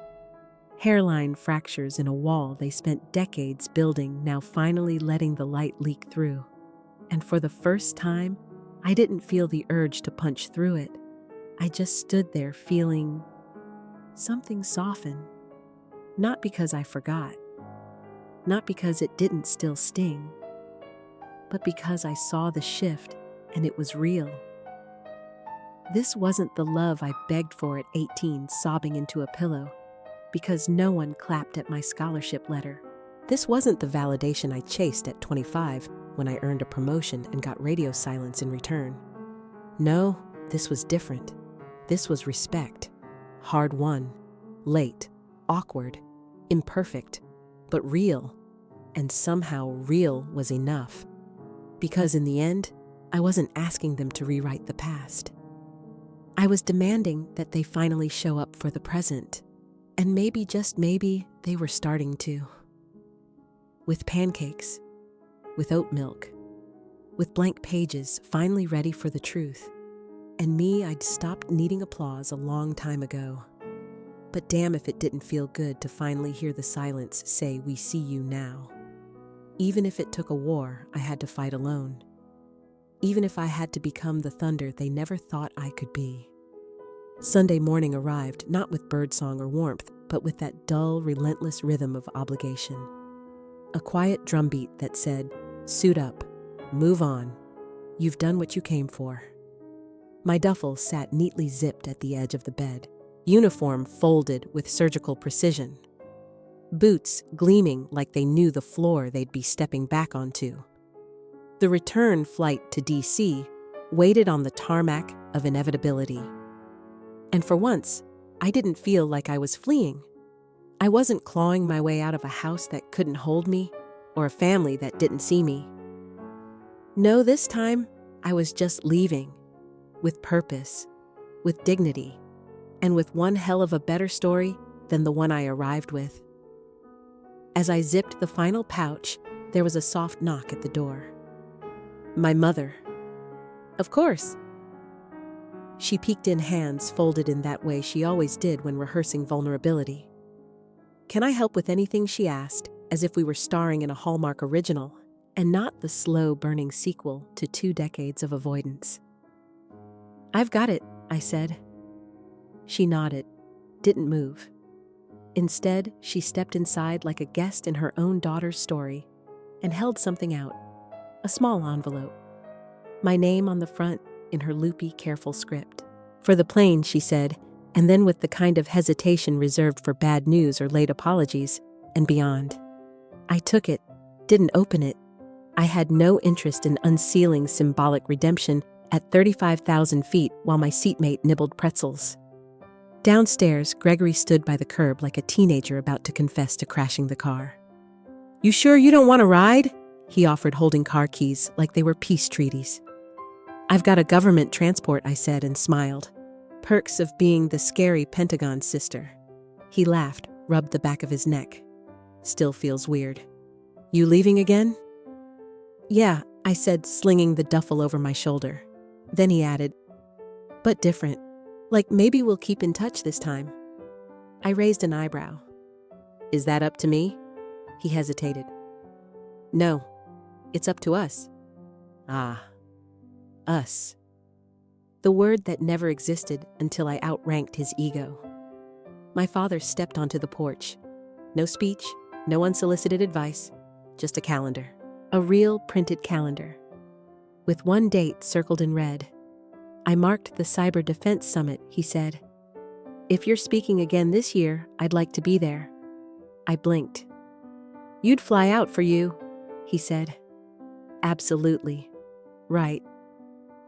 Hairline fractures in a wall they spent decades building, now finally letting the light leak through. And for the first time, I didn't feel the urge to punch through it. I just stood there feeling something soften. Not because I forgot. Not because it didn't still sting. But because I saw the shift and it was real. This wasn't the love I begged for at 18, sobbing into a pillow, because no one clapped at my scholarship letter. This wasn't the validation I chased at 25 when I earned a promotion and got radio silence in return. No, this was different. This was respect. Hard-won, late, awkward, imperfect, but real. And somehow real was enough. Because in the end, I wasn't asking them to rewrite the past. I was demanding that they finally show up for the present. And maybe, just maybe, they were starting to. With pancakes, with oat milk, with blank pages finally ready for the truth. And me, I'd stopped needing applause a long time ago. But damn if it didn't feel good to finally hear the silence say, "We see you now." Even if it took a war I had to fight alone. Even if I had to become the thunder they never thought I could be. Sunday morning arrived, not with birdsong or warmth, but with that dull, relentless rhythm of obligation. A quiet drumbeat that said, "Suit up, move on, you've done what you came for." My duffel sat neatly zipped at the edge of the bed, uniform folded with surgical precision. Boots gleaming like they knew the floor they'd be stepping back onto. The return flight to DC waited on the tarmac of inevitability. And for once, I didn't feel like I was fleeing. I wasn't clawing my way out of a house that couldn't hold me, or a family that didn't see me. No, this time, I was just leaving, with purpose, with dignity, and with one hell of a better story than the one I arrived with. As I zipped the final pouch, there was a soft knock at the door. My mother. Of course. She peeked in, hands folded in that way she always did when rehearsing vulnerability. "Can I help with anything?" she asked, as if we were starring in a Hallmark original, and not the slow-burning sequel to 2 decades of avoidance. "I've got it," I said. She nodded, didn't move. Instead, she stepped inside like a guest in her own daughter's story and held something out, a small envelope. My name on the front in her loopy, careful script. "For the plane," she said, and then with the kind of hesitation reserved for bad news or late apologies, and beyond. I took it, didn't open it. I had no interest in unsealing symbolic redemption at 35,000 feet while my seatmate nibbled pretzels. Downstairs, Gregory stood by the curb like a teenager about to confess to crashing the car. "You sure you don't want to ride?" he offered, holding car keys like they were peace treaties. "I've got a government transport," I said and smiled. Perks of being the scary Pentagon sister. He laughed, rubbed the back of his neck. "Still feels weird. You leaving again?" "Yeah," I said, slinging the duffel over my shoulder. Then he added, "But different. Like maybe we'll keep in touch this time." I raised an eyebrow. "Is that up to me?" He hesitated. "No, it's up to us." "Ah, us." the word that never existed until I outranked his ego. My father stepped onto the porch. No speech, no unsolicited advice, just a calendar. A real printed calendar. With one date circled in red. I marked the Cyber Defense Summit, he said. If you're speaking again this year, I'd like to be there. I blinked. You'd fly out for you, he said. Absolutely. Right.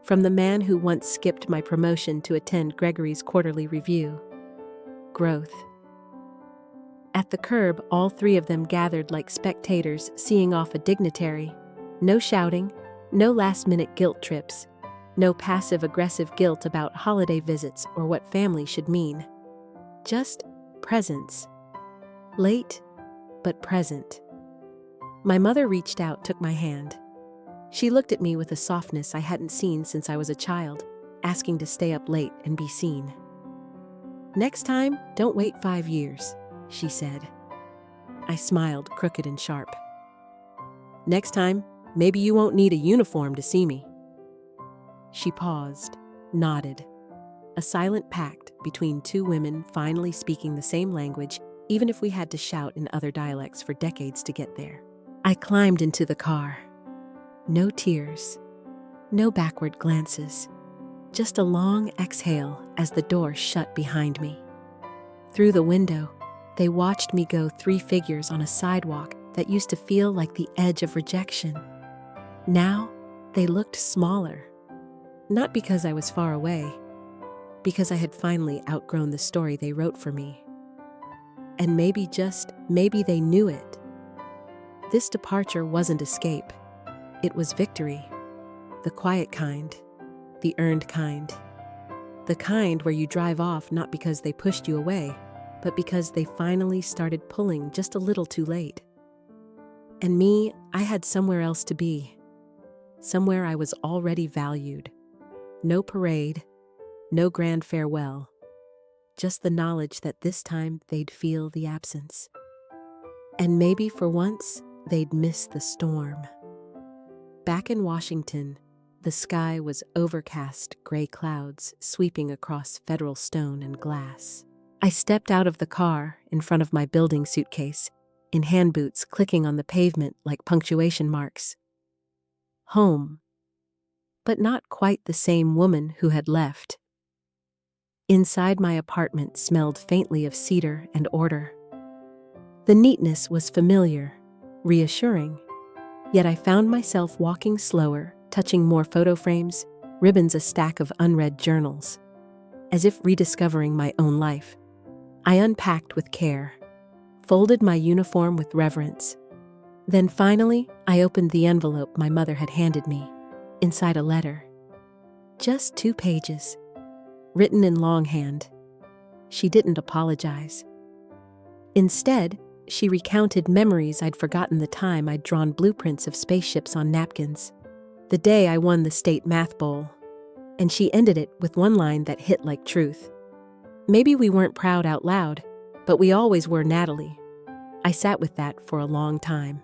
From the man who once skipped my promotion to attend Gregory's quarterly review. Growth. At the curb, all three of them gathered like spectators seeing off a dignitary. No shouting, no last-minute guilt trips, no passive-aggressive guilt about holiday visits or what family should mean. Just presence. Late, but present. My mother reached out, took my hand. She looked at me with a softness I hadn't seen since I was a child, asking to stay up late and be seen. Next time, don't wait 5 years, she said. I smiled, crooked and sharp. Next time, maybe you won't need a uniform to see me. She paused, nodded. A silent pact between two women finally speaking the same language, even if we had to shout in other dialects for decades to get there. I climbed into the car. No tears, no backward glances, just a long exhale as the door shut behind me. Through the window, they watched me go 3 figures on a sidewalk that used to feel like the edge of rejection. Now, they looked smaller. Not because I was far away, because I had finally outgrown the story they wrote for me. And maybe they knew it. This departure wasn't escape. It was victory. The quiet kind. The earned kind. The kind where you drive off not because they pushed you away, but because they finally started pulling just a little too late. And me, I had somewhere else to be. Somewhere I was already valued. No parade, no grand farewell. Just the knowledge that this time they'd feel the absence. And maybe for once, they'd miss the storm. Back in Washington, the sky was overcast gray clouds sweeping across federal stone and glass. I stepped out of the car in front of my building suitcase, in hand boots clicking on the pavement like punctuation marks. Home. But not quite the same woman who had left. Inside my apartment smelled faintly of cedar and order. The neatness was familiar, reassuring. Yet I found myself walking slower, touching more photo frames, ribbons a stack of unread journals. As if rediscovering my own life. I unpacked with care, folded my uniform with reverence. Then finally, I opened the envelope my mother had handed me. Inside a letter. Just 2 pages. Written in longhand. She didn't apologize. Instead, she recounted memories I'd forgotten the time I'd drawn blueprints of spaceships on napkins. The day I won the state math bowl. And she ended it with one line that hit like truth. Maybe we weren't proud out loud, but we always were, Natalie. I sat with that for a long time.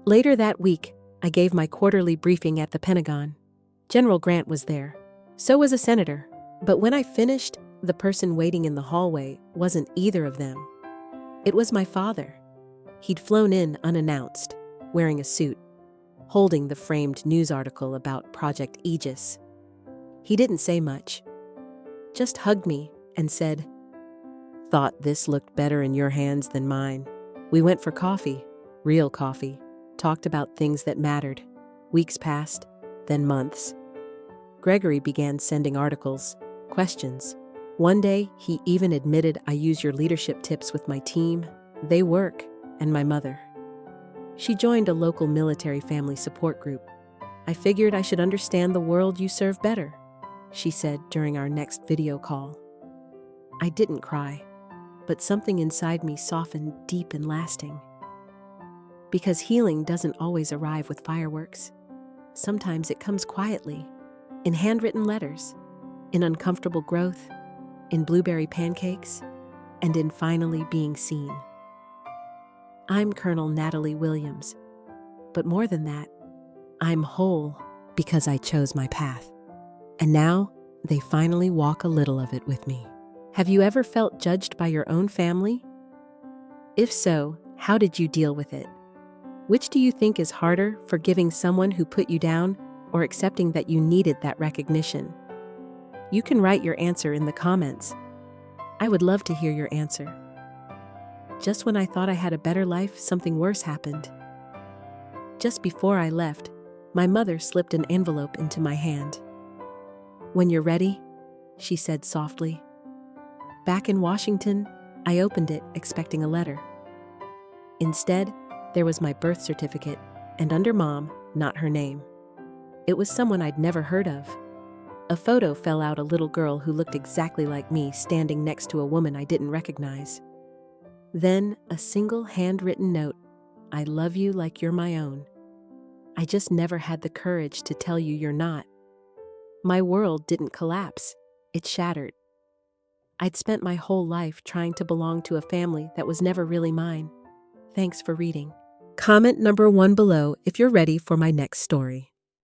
Later that week, I gave my quarterly briefing at the Pentagon. General Grant was there. So was a senator. But when I finished, the person waiting in the hallway wasn't either of them. It was my father. He'd flown in unannounced, wearing a suit, holding the framed news article about Project Aegis. He didn't say much, just hugged me and said, "Thought this looked better in your hands than mine." We went for coffee, real coffee, talked about things that mattered. Weeks passed, then months. Gregory began sending articles, questions. One day, he even admitted I use your leadership tips with my team. They work, and my mother. She joined a local military family support group. I figured I should understand the world you serve better, she said during our next video call. I didn't cry, but something inside me softened deep and lasting. Because healing doesn't always arrive with fireworks. Sometimes it comes quietly, in handwritten letters, in uncomfortable growth, in blueberry pancakes, and in finally being seen. I'm Colonel Natalie Williams, but more than that, I'm whole because I chose my path. And now, They finally walk a little of it with me. Have you ever felt judged by your own family? If so, how did you deal with it? Which do you think is harder, forgiving someone who put you down or accepting that you needed that recognition? You can write your answer in the comments. I would love to hear your answer. Just when I thought I had a better life, something worse happened. Just before I left, my mother slipped an envelope into my hand. "When you're ready," she said softly. Back in Washington, I opened it expecting a letter. Instead, there was my birth certificate, and under Mom, not her name. It was someone I'd never heard of. A photo fell out, a little girl who looked exactly like me standing next to a woman I didn't recognize. Then, a single handwritten note, "I love you like you're my own. I just never had the courage to tell you you're not." My world didn't collapse, it shattered. I'd spent my whole life trying to belong to a family that was never really mine. Thanks for reading. Comment number 1 below if you're ready for my next story.